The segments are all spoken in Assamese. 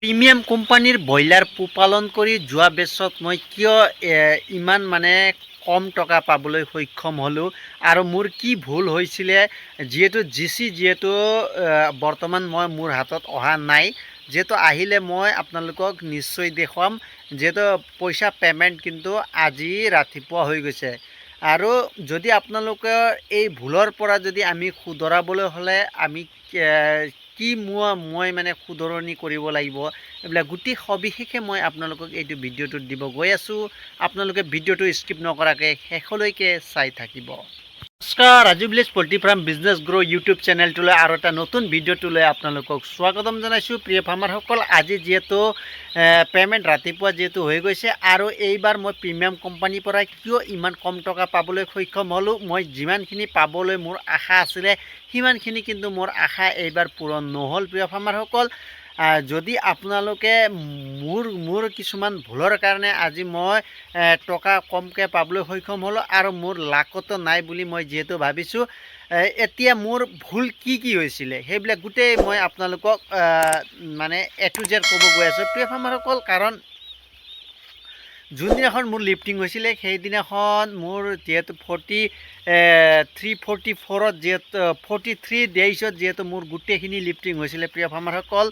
প্ৰিমিয়াম কোম্পানীৰ ব্ৰইলাৰ পোহপালন কৰি যোৱা বছৰত মই কিয় ইমান কম টকা পাবলৈ সক্ষম হ'লোঁ আৰু মোৰ কি ভুল হৈছিলে, যিহেতু বৰ্তমান মোৰ হাতত অহা নাই। যিহেতু আহিলে মই আপোনালোকক নিশ্চয় দেখুৱাম। যিহেতু পইচা পে'মেণ্ট কিন্তু আজি ৰাতিপুৱা হৈ গৈছে আৰু যদি আপোনালোকৰ এই ভুলৰ পৰা যদি আমি শুধৰাবলৈ হ'লে আমি কি মই শুধৰণি কৰিব লাগিব, এইবিলাক গোটেই সবিশেষে মই আপোনালোকক এইটো ভিডিঅ'টোত দিব গৈ আছোঁ। আপোনালোকে ভিডিঅ'টো স্কিপ নকৰাকৈ শেষলৈকে চাই থাকিব। নমস্কাৰ, Raju village poultry farm business grow' YouTube চেনেলটোলৈ আৰু এটা নতুন ভিডিঅ'টোলৈ আপোনালোকক স্বাগতম জনাইছোঁ। প্ৰিয় ফাৰ্মাৰসকল, আজি যিহেতু পে'মেণ্ট ৰাতিপুৱা যিহেতু হৈ গৈছে আৰু এইবাৰ মই প্ৰিমিয়াম কোম্পানীৰ পৰা কিয় ইমান কম টকা পাবলৈ সক্ষম হ'লোঁ, মই যিমানখিনি পাবলৈ মোৰ আশা আছিলে সিমানখিনি কিন্তু মোৰ আশা এইবাৰ পূৰণ নহ'ল। প্ৰিয় ফাৰ্মাৰসকল, যদি আপোনালোকে মোৰ কিছুমান ভুলৰ কাৰণে আজি মই টকা কমকৈ পাবলৈ সক্ষম হ'লোঁ আৰু মোৰ লাকতো নাই বুলি মই যিহেতু ভাবিছোঁ, এতিয়া মোৰ ভুল কি হৈছিলে সেইবিলাক গোটেই মই আপোনালোকক A to Z ক'ব গৈ আছোঁ। প্ৰিয় ফাৰ্মাৰসকল, কাৰণ যোনদিনাখন মোৰ লিফটিং হৈছিলে সেইদিনাখন মোৰ যিহেতু 43-44ত যিহেতু 43 ডেইজত যিহেতু মোৰ গোটেইখিনি লিফটিং হৈছিলে। প্ৰিয় ফাৰ্মাৰসকল,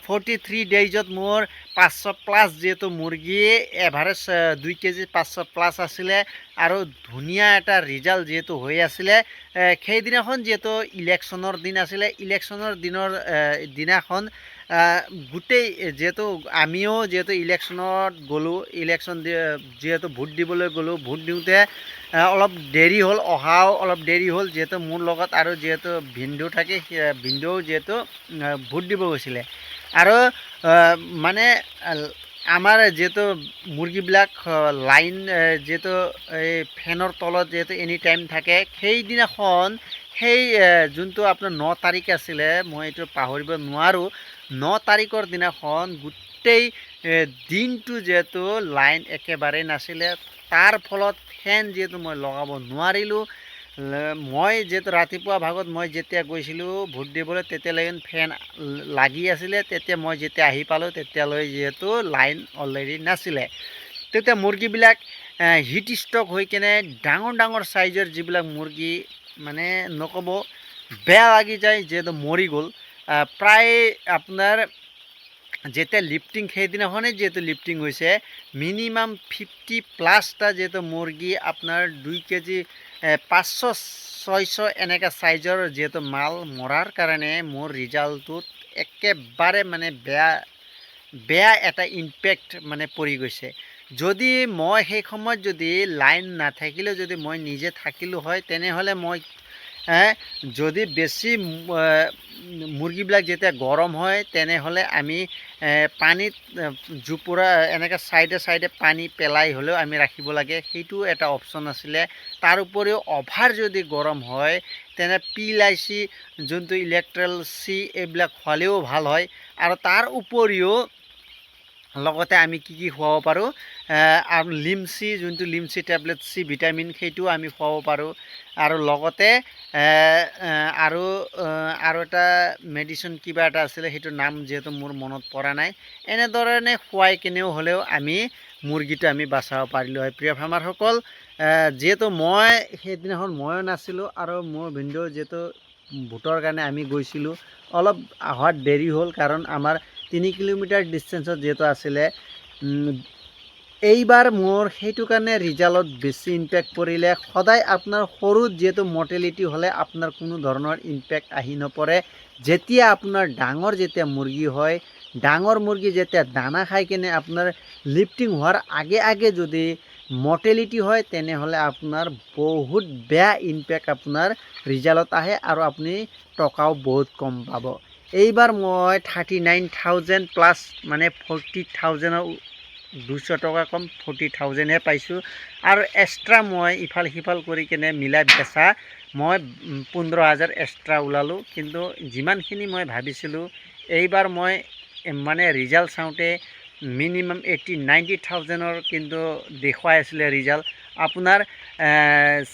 43 ডেইজত মোৰ 500+ যিহেতু মুৰ্গী এভাৰেজ 2 কেজি 500+ আছিলে আৰু ধুনীয়া এটা ৰিজাল্ট যিহেতু হৈ আছিলে। সেইদিনাখন যিহেতু ইলেকশ্যনৰ দিন আছিলে, ইলেকশ্যনৰ দিনাখন গোটেই যিহেতু আমিও যিহেতু ইলেকশ্যনত গ'লোঁ, যিহেতু ভোট দিবলৈ গ'লোঁ, ভোট দিওঁতে অলপ দেৰি হ'ল, অহাও অলপ দেৰি হ'ল। যিহেতু মোৰ লগত আৰু যিহেতু ভিনদেউ থাকে, ভিনদেউ যিহেতু ভোট দিব গৈছিলে আৰু আমাৰ যিহেতু মুৰ্গীবিলাক লাইন যিহেতু এই ফেনৰ তলত যিহেতু এনি টাইম থাকে, সেইদিনাখন যোনটো আপোনাৰ 9 তাৰিখ আছিলে, মই এইটো পাহৰিব নোৱাৰোঁ। 9 তাৰিখৰ দিনাখন গোটেই দিনটো যিহেতু লাইন একেবাৰে নাছিলে, তাৰ ফলত ফেন যিহেতু মই লগাব নোৱাৰিলোঁ। মই যিহেতু ৰাতিপুৱা ভাগত মই যেতিয়া গৈছিলোঁ ভোট দিবলৈ, তেতিয়ালৈকে ফেন লাগি আছিলে। তেতিয়া মই যেতিয়া আহি পালোঁ তেতিয়ালৈ যিহেতু লাইন অলৰেডি নাছিলে। তেতিয়া মুৰ্গীবিলাক হিট ষ্ট্ৰক হৈ কেনে ডাঙৰ চাইজৰ যিবিলাক মুৰ্গী নক'ব, বেয়া লাগি যায়, যিহেতু মৰি গ'ল। প্ৰায় আপোনাৰ যেতিয়া লিফটিং সেইদিনাখনেই যিহেতু লিফটিং হৈছে, মিনিমাম 50+টা যিহেতু মুৰ্গী আপোনাৰ 2 কেজি 500-600 এনেকুৱা চাইজৰ যিহেতু মাল মৰাৰ কাৰণে মোৰ ৰিজাল্টটোত একেবাৰে বেয়া এটা ইম্পেক্ট পৰি গৈছে। যদি মই সেই সময়ত যদি লাইন নাথাকিলেও যদি মই নিজে থাকিলোঁ হয়, তেনেহ'লে মই যদি বেছি মুৰ্গীবিলাক যেতিয়া গৰম হয়, তেনেহ'লে আমি পানীত জোপোৰা এনেকৈ চাইডে পানী পেলাই হ'লেও আমি ৰাখিব লাগে, সেইটো এটা অপশ্যন আছিলে। তাৰ উপৰিও অভাৰ যদি গৰম হয়, তেনে PLIC যোনটো ইলেক্ট্ৰেল চি এইবিলাক খোৱালেও ভাল হয়। আৰু তাৰ উপৰিও লগতে আমি কি খুৱাব পাৰোঁ, আৰু লিমচি, যোনটো লিমচি টেবলেট চি ভিটামিন, সেইটোও আমি খুৱাব পাৰোঁ। আৰু লগতে আৰু এটা মেডিচিন কিবা এটা আছিলে, সেইটোৰ নাম যিহেতু মোৰ মনত পৰা নাই। এনেধৰণে খুৱাই কেনেও হ'লেও আমি মুৰ্গীটো আমি বাচাব পাৰিলোঁ হয়। প্ৰিয় ফাৰ্মাৰসকল, যিহেতু মই সেইদিনাখন ময়ো নাছিলোঁ আৰু মোৰ ভিনদেউ যিহেতু ভোটৰ কাৰণে আমি গৈছিলোঁ, অলপ অহাত দেৰি হ'ল, কাৰণ আমাৰ 3 কিলোমিটাৰ ডিষ্টেঞ্চত যিহেতু আছিলে। এইবাৰ মোৰ সেইটো কাৰণে ৰিজাল্টত বেছি ইম্পেক্ট পৰিলে। সদায় আপোনাৰ সৰুত যিহেতু মৰ্টেলিটি হ'লে আপোনাৰ কোনো ধৰণৰ ইম্পেক্ট আহি নপৰে। যেতিয়া আপোনাৰ ডাঙৰ যেতিয়া মুৰ্গী হয়, ডাঙৰ মুৰ্গী যেতিয়া দানা খাই কেনে আপোনাৰ লিফটিং হোৱাৰ আগে যদি মৰ্টেলিটি হয়, তেনেহ'লে আপোনাৰ বহুত বেয়া ইম্পেক্ট আপোনাৰ ৰিজাল্টত আহে আৰু আপুনি টকাও বহুত কম পাব। এইবাৰ মই 39,000+ 40,000ৰ 200 টকা কম 40,000হে পাইছোঁ। আৰু এক্সট্ৰা মই ইফাল সিফাল কৰি কেনে মিলাই বেচা মই 15,000 এক্সট্ৰা ওলালোঁ। কিন্তু যিমানখিনি মই ভাবিছিলোঁ, এইবাৰ মই ৰিজাল্ট চাওঁতে মিনিমাম 80-90,000ৰ কিন্তু দেখুৱাই আছিলে ৰিজাল্ট। আপোনাৰ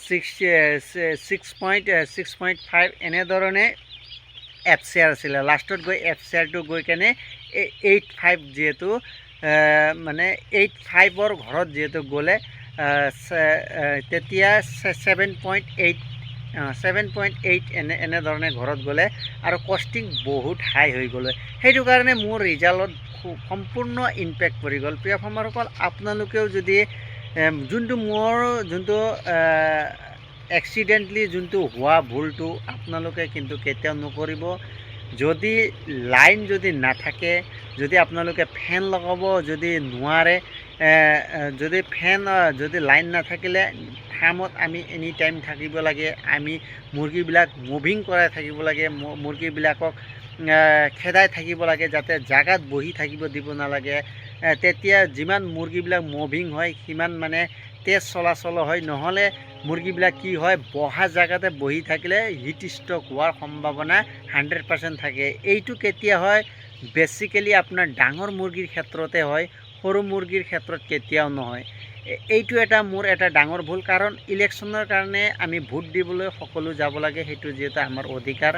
6.5 এনেধৰণে FCR আছিলে। লাষ্টত গৈ FCRটো গৈ কেনে 85 যিহেতু মানে 85ৰ ঘৰত যিহেতু গ'লে তেতিয়া 7.8 এনেধৰণে ঘৰত গ'লে আৰু কষ্টিং বহুত হাই হৈ গ'লে, সেইটো কাৰণে মোৰ ৰিজাল্টত সম্পূৰ্ণ ইম্পেক্ট পৰি গ'ল। প্ৰিয় ফাৰ্মাৰসকল, আপোনালোকেও যদি যোনটো এক্সিডেণ্টলি যোনটো হোৱা ভুলটো আপোনালোকে কিন্তু কেতিয়াও নকৰিব। যদি লাইন যদি নাথাকে, যদি আপোনালোকে ফেন লগাব যদি নোৱাৰে, যদি লাইন নাথাকিলে ফাৰ্মত আমি এনি টাইম থাকিব লাগে। আমি মুৰ্গীবিলাক মুভিং কৰাই থাকিব লাগে, মুৰ্গীবিলাকক খেদাই থাকিব লাগে, যাতে জাগাত বহি থাকিব দিব নালাগে। তেতিয়া যিমান মুৰ্গীবিলাক মুভিং হয় সিমান মানে তেজ চলাচল হয়, নহ'লে মুৰ্গীবিলাক কি হয়, বহা জেগাতে বহি থাকিলে হিট ষ্ট্ৰক হোৱাৰ সম্ভাৱনা 100% থাকে। এইটো কেতিয়া হয়, বেছিকেলি আপোনাৰ ডাঙৰ মুৰ্গীৰ ক্ষেত্ৰতে হয়, সৰু মুৰ্গীৰ ক্ষেত্ৰত কেতিয়াও নহয়। এইটো মোৰ এটা ডাঙৰ ভুল, কাৰণ ইলেকশ্যনৰ কাৰণে আমি ভোট দিবলৈ সকলো যাব লাগে, সেইটো যিহেতু আমাৰ অধিকাৰ।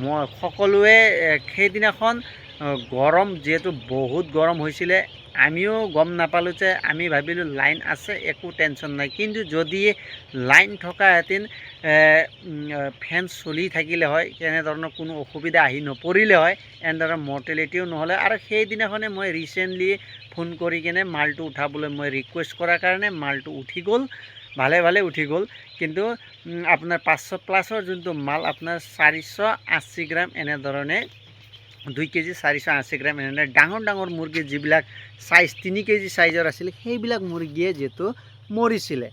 মই সকলোৱে সেইদিনাখন গৰম যিহেতু বহুত গৰম হৈছিলে, আমিও গম নাপালোঁ যে আমি ভাবিলোঁ লাইন আছে একো টেনশ্যন নাই, কিন্তু যদি লাইন থকাহেঁতেন ফেন চলি থাকিলে হয়, তেনেধৰণৰ কোনো অসুবিধা আহি নপৰিলে হয়, এনেধৰণৰ মৰ্টেলিটিও নহ'লে। আৰু সেইদিনাখনে মই ৰিচেণ্টলি ফোন কৰি কিনে মালটো উঠাবলৈ মই ৰিকুৱেষ্ট কৰাৰ কাৰণে মালটো উঠি গ'ল, ভালে উঠি গ'ল। কিন্তু আপোনাৰ 500+ যোনটো মাল আপোনাৰ 480 গ্ৰাম এনেধৰণে 2 কেজি 480 গ্ৰাম এনেধৰণে ডাঙৰ মুৰ্গী যিবিলাক চাইজ 3 কেজি চাইজৰ আছিল, সেইবিলাক মুৰ্গীয়ে যিহেতু মৰিছিলে।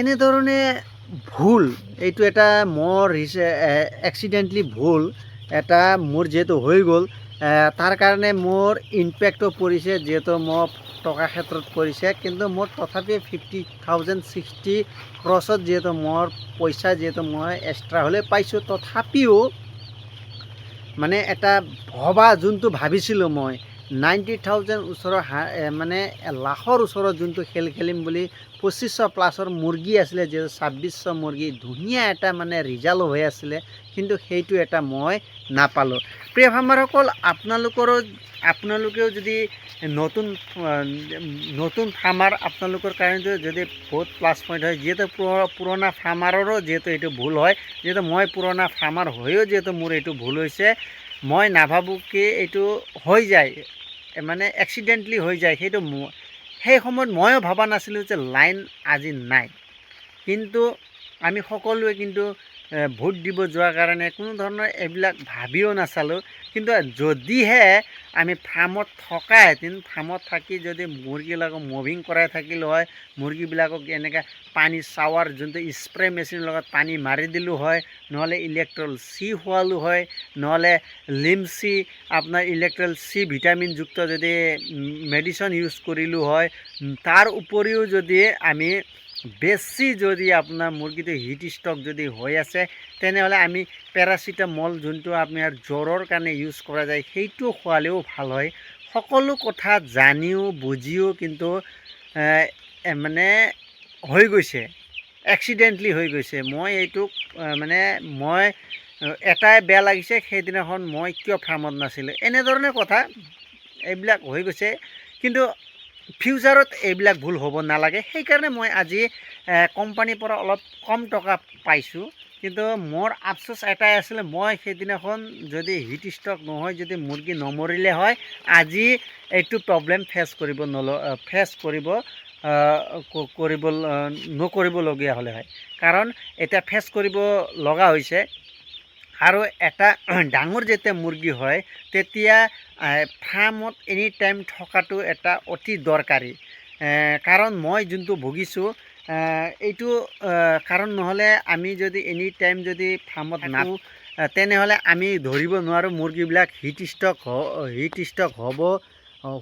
এনেধৰণে ভুল, এইটো এটা মোৰ এক্সিডেণ্টলি ভুল এটা মোৰ যিহেতু হৈ গ'ল, তাৰ কাৰণে মোৰ ইম্পেক্টটো পৰিছে, যিহেতু মোৰ টকা ক্ষেত্ৰত পৰিছে। কিন্তু মোৰ তথাপি 50,000 60 ক্ৰছত যিহেতু মোৰ পইচা যিহেতু মই এক্সট্ৰা হ'লে পাইছোঁ, তথাপিও মানে এটা যোনটো ভাবিছিলোঁ মই 90,000 ওচৰৰ মানে লাখৰ ওচৰত যোনটো খেলিম বুলি 2500+ মুৰ্গী আছিলে, যিহেতু 2600 মুৰ্গী ধুনীয়া এটা মানে ৰিজাল্ট হৈ আছিলে, কিন্তু সেইটো এটা মই নাপালোঁ। প্ৰিয় ফাৰ্মাৰসকল, আপোনালোকেও যদি নতুন ফাৰ্মাৰ, আপোনালোকৰ কাৰণে যদি বহুত প্লাছ পইণ্ট হয়, যিহেতু পুৰণা ফাৰ্মাৰৰো যিহেতু এইটো ভুল হয়, যিহেতু মই পুৰণা ফাৰ্মাৰ হৈও যিহেতু মোৰ এইটো ভুল হৈছে, মই নাভাবোঁ কি এইটো হৈ যায়, মানে এক্সিডেণ্টলি হৈ যায়। সেই সময়ত ময়ো ভবা নাছিলোঁ যে লাইন আজি নাই, কিন্তু আমি সকলোৱে কিন্তু ভোট দিব যোৱাৰ কাৰণে কোনো ধৰণৰ এইবিলাক ভাবিও নাচালোঁ। কিন্তু যদিহে আমি ফাৰ্মত থকাহেঁতেন, ফাৰ্মত থাকি যদি মুৰ্গীবিলাকক মুভিং কৰাই থাকিলোঁ হয়, মুৰ্গীবিলাকক এনেকৈ পানী চাৱাৰ যোনটো স্প্ৰে মেচিনৰ লগত পানী মাৰি দিলোঁ হয়, নহ'লে ইলেক্ট্ৰল চি খোৱালোঁ হয়, নহ'লে লিমচি আপোনাৰ ইলেক্ট্ৰল চি ভিটামিনযুক্ত যদি মেডিচিন ইউজ কৰিলোঁ হয়, তাৰ উপৰিও যদি আমি বেছি যদি আপোনাৰ মুৰ্গীটো হিট ষ্ট্ৰক যদি হৈ আছে, তেনেহ'লে আমি পেৰাচিটামল যোনটো আপোনাৰ জ্বৰৰ কাৰণে ইউজ কৰা যায়, সেইটো খোৱালেও ভাল হয়। সকলো কথা জানিও বুজিও কিন্তু মানে হৈ গৈছে, এক্সিডেণ্টলি হৈ গৈছে। মই এইটোক মই এটাই বেয়া লাগিছে, সেইদিনাখন মই কিয় ফাৰ্মত নাছিলোঁ, এনেধৰণে কথা এইবিলাক হৈ গৈছে। কিন্তু ফিউচাৰত এইবিলাক ভুল হ'ব নালাগে, সেইকাৰণে মই আজি কোম্পানীৰ পৰা অলপ কম টকা পাইছোঁ। কিন্তু মোৰ আফচোচ এটাই আছিলে, মই সেইদিনাখন যদি হিট ষ্ট্ৰক নহয়, যদি মুৰ্গী নমৰিলে হয়, আজি এইটো প্ৰব্লেম নকৰিবলগীয়া হ'লে হয়। কাৰণ এতিয়া ফেচ কৰিব লগা হৈছে। আৰু এটা ডাঙৰ যেতিয়া মুৰ্গী হয়, তেতিয়া ফাৰ্মত এনি টাইম থকাটো এটা অতি দৰকাৰী। কাৰণ মই যোনটো ভুগিছোঁ, এইটো কাৰণ নহ'লে আমি যদি এনি টাইম যদি ফাৰ্মত নাথাকোঁ, তেনেহ'লে আমি ধৰিব নোৱাৰোঁ মুৰ্গীবিলাক হিট ষ্ট্ৰক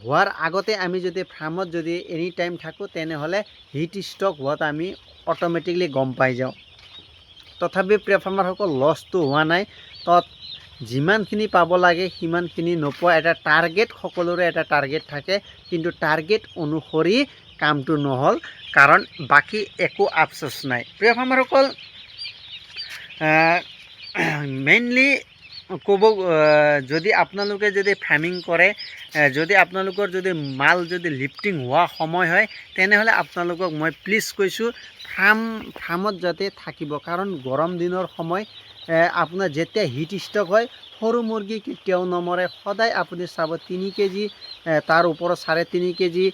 হোৱাৰ আগতে আমি যদি ফাৰ্মত যদি এনি টাইম থাকোঁ, তেনেহ'লে হিট ষ্ট্ৰক হোৱাত আমি অট'মেটিকলি গম পাই যাওঁ। তথাপি প্ৰিয় ফাৰ্মাৰসকল, লছটো হোৱা নাই, যিমানখিনি পাব লাগে সিমানখিনি নোপোৱা। এটা টাৰ্গেট, সকলোৰে এটা টাৰ্গেট থাকে, কিন্তু টাৰ্গেট অনুসৰি কামটো নহ'ল, কাৰণ বাকী একো আফচোচ নাই। প্ৰিয় ফাৰ্মাৰসকল, মেইনলি ক'ব যদি আপোনালোকে যদি ফাৰ্মিং কৰে, যদি আপোনালোকৰ যদি মাল যদি লিফটিং হোৱা সময় হয়, তেনেহ'লে আপোনালোকক মই প্লিজ কৈছোঁ ফাৰ্মত যাতে থাকিব, কাৰণ গৰম দিনৰ সময় আপোনাৰ যেতিয়া হিট ষ্ট্ৰক হয়, সৰু মুৰ্গী কেতিয়াও নমৰে। সদায় আপুনি চাব 3 কেজি তাৰ ওপৰত 3.5 কেজি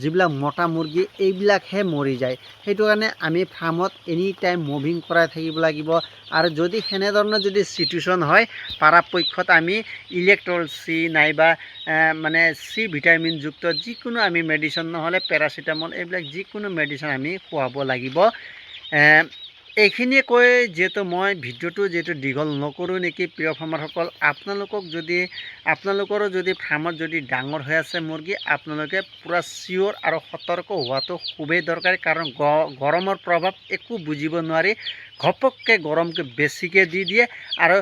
যিবিলাক মতা মুৰ্গী এইবিলাকহে মৰি যায়। সেইটো কাৰণে আমি ফাৰ্মত এনি টাইম মুভিং কৰাই থাকিব লাগিব। আৰু যদি সেনেধৰণৰ যদি চিটুৱেশ্যন হয়, পৰাপক্ষত আমি ইলেক্ট্ৰল চি নাইবা মানে চি ভিটামিনযুক্ত যিকোনো আমি মেডিচিন নহ'লে পেৰাচিটামল এইবিলাক যিকোনো মেডিচিন আমি খুৱাব লাগিব। এইখিনিয়ে কৈ যিহেতু মই ভিডিঅ'টো যিহেতু দীঘল নকৰোঁ নেকি প্ৰিয় ফাৰ্মাৰসকল, আপোনালোকৰো যদি ফাৰ্মত যদি ডাঙৰ হৈ আছে মুৰ্গী, আপোনালোকে পূৰা চিয়'ৰ আৰু সতৰ্ক হোৱাটো খুবেই দৰকাৰী। কাৰণ গৰমৰ প্ৰভাৱ একো বুজিব নোৱাৰি, ঘপককৈ গৰমটো বেছিকৈ দি দিয়ে আৰু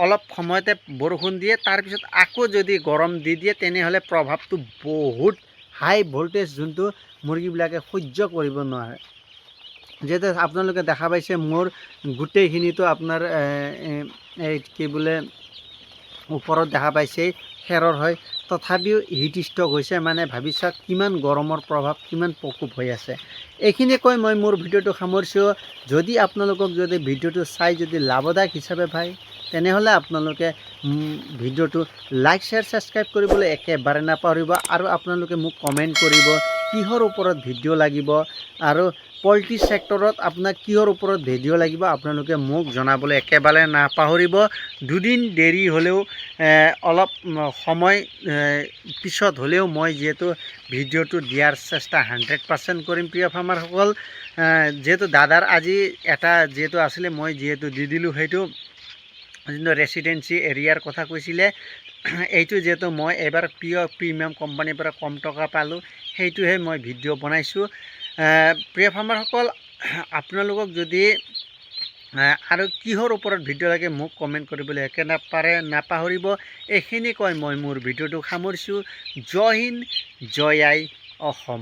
অলপ সময়তে বৰষুণ দিয়ে, তাৰপিছত আকৌ যদি গৰম দি দিয়ে তেনেহ'লে প্ৰভাৱটো বহুত হাই ভল্টেজ, যোনটো মুৰ্গীবিলাকে সহ্য কৰিব নোৱাৰে। যিহেতু আপোনালোকে দেখা পাইছে মোৰ গোটেইখিনিতো আপোনাৰ কি বোলে ওপৰত দেখা পাইছে খেৰৰ হয়, তথাপিও হিট ষ্ট্ৰক হৈছে, মানে ভাবি চাওক কিমান গৰমৰ প্ৰভাৱ কিমান প্ৰকোপ হৈ আছে। এইখিনিয়ে কৈ মই মোৰ ভিডিঅ'টো সামৰিছোঁ। যদি আপোনালোকক যদি ভিডিঅ'টো চাই যদি লাভদায়ক হিচাপে পায়, তেনেহ'লে আপোনালোকে ভিডিঅ'টো লাইক শ্বেয়াৰ ছাবস্ক্ৰাইব কৰিবলৈ একেবাৰে নাপাহৰিব। আৰু আপোনালোকে মোক কমেণ্ট কৰিব কিহৰ ওপৰত ভিডিঅ' লাগিব, আৰু পল্ট্ৰি ছেক্টৰত আপোনাক কিহৰ ওপৰত ভিডিঅ' লাগিব আপোনালোকে মোক জনাবলৈ একেবাৰে নাপাহৰিব। দুদিন দেৰি হ'লেও অলপ সময় পিছত হ'লেও মই যিহেতু ভিডিঅ'টো দিয়াৰ চেষ্টা 100% কৰিম প্ৰিয় ফাৰ্মাৰসকল। যিহেতু দাদাৰ আজি এটা যিহেতু আছিলে, মই যিহেতু দি দিলোঁ, সেইটো যোনটো ৰেচিডেঞ্চি এৰিয়াৰ কথা কৈছিলে, এইটো যিহেতু মই এবাৰ প্ৰিমিয়াম কোম্পানীৰ পৰা কম টকা পালোঁ, সেইটোহে মই ভিডিঅ' বনাইছোঁ। প্ৰিয় ফাৰ্মাৰসকল, আপোনালোকক যদি আৰু কিহৰ ওপৰত ভিডিঅ' লাগে মোক কমেণ্ট কৰিবলৈ একেবাৰে নাপাহৰিব। এইখিনি কৈ মই মোৰ ভিডিঅ'টো সামৰিছোঁ। জয় হিন্দ, জয় আই অসম।